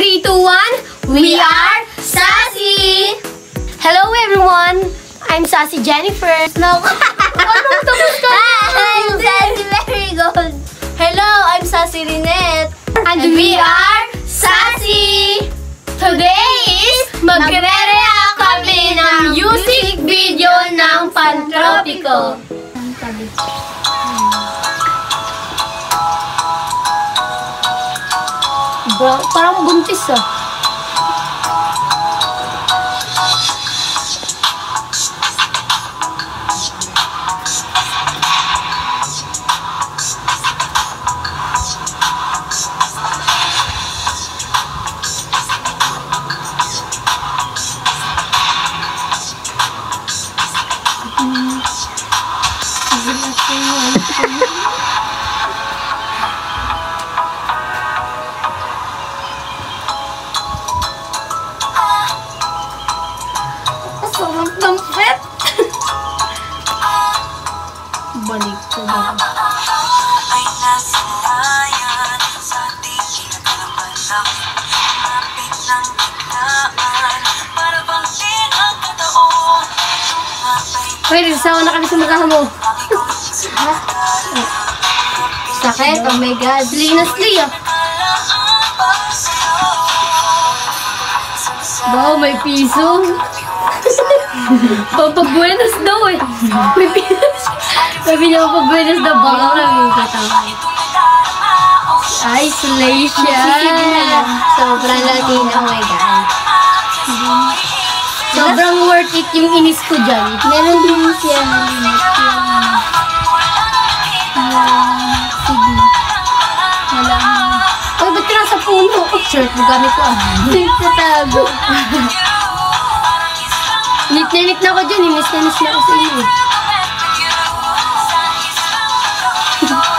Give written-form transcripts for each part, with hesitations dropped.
3, 2, 1, we are Sassy! Hello everyone! I'm Sassy Jennifer. No. Anong tapos ka? I'm Sassy Marigold. Hello, I'm Sassy Rinette. And we are Sassy! Today is magre-react kami ng music video ng Pantropico. Bro, parang buntis ah. Dampet! Balik ko ba? Ay nasalayan sa ating kinakalaman. Napit ng biglaan para bang din ang kataon. Pwede, sawa na kami sa mukha mo. Sakit? Oh my God. Linas liya. Wow, may piso. Papabuenas daw eh. May piso. Sabi niya papabuenas daw. Baka nakikita ko. Isolation. Sobrang Latina, oh my God. Sobrang worth it yung inis ko dyan. Meron din siya malimit yung Sydney. Wala mo. Uy, ba't ka nasa puno? Shirt mo gamit ko ah. Nagtatago. Nit na ako dyan. Inis na ako sa inyo.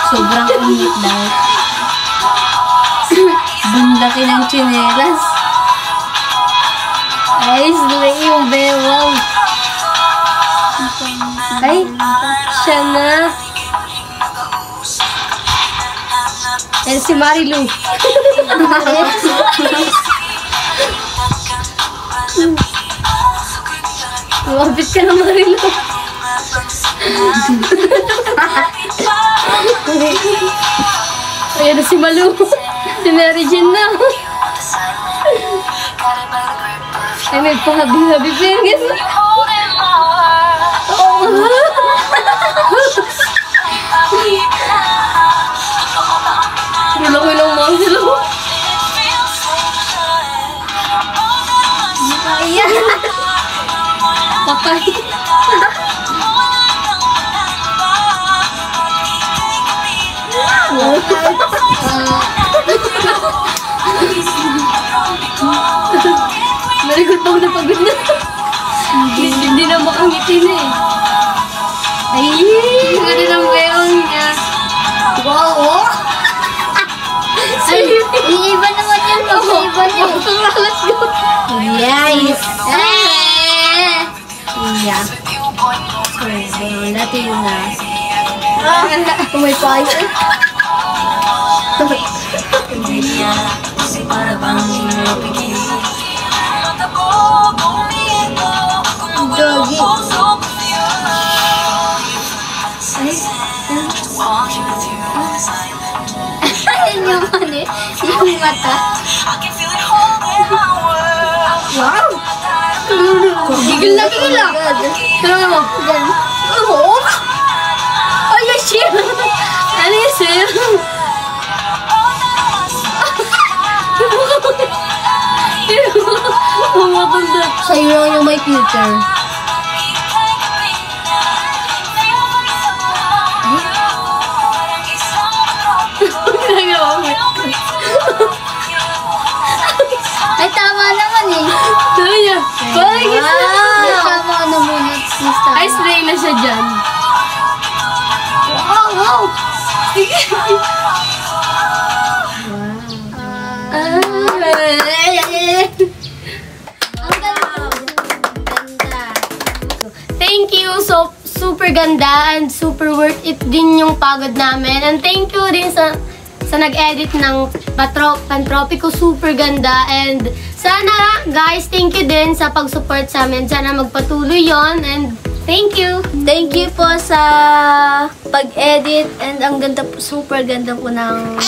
Sobrang init daw. Bunlaki ng tsinelas. Ay, slay yung bewang. Ay, siya na. Yan si Marilu. Lumapit ka na, Marilu. Ayan na si Malu. Si Mary Jean na. Ay, may pahabi-habi pa yun, guys. Oo. Laki lang mga sila. Kaya. Patay. Narikot pa ako na pagod na. Hindi na makangiti na eh. Ay, ganda ng bewang niya. Wow! Ay, iiba naman yan. Iiba niya. Let's go. Yes! Yeah. So, natin na. May payo. Para bang pinapigil mata ko bumigo kung Doggy. Ayun yung ano eh. Yung mata. Wow! Gigil na. Pero mo. Oo. Ay, shit! Ano yung sir? Matanda. Sa'yo yung may future. Ay, tama naman eh. Kaya. Ay, Tama naman at sister. ay, spray na siya dyan. Wow! Sige. Ang ganda. Thank you. So, super ganda and super worth it din yung pagod namin. And thank you din sa sa nag-edit ng Pantropico. Super ganda. And sana, guys, thank you din sa pag-support sa amin. Sana magpatuloy yon. And thank you. Thank you po sa pag-edit and ang ganda po, super ganda po ng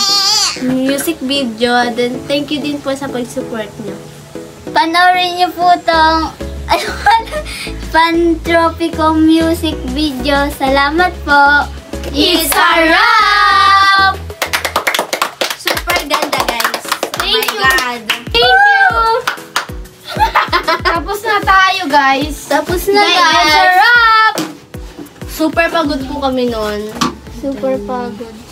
music video. Then thank you din po sa pag-support niyo. Panoorin niyo po tong Pantropico music video. Salamat po. It's a wrap! Super ganda, guys. Thank you. God. Thank you! Tapos na tayo, guys. Tapos na, It's a guys. wrap! Super pagod po kami noon. Super pagod.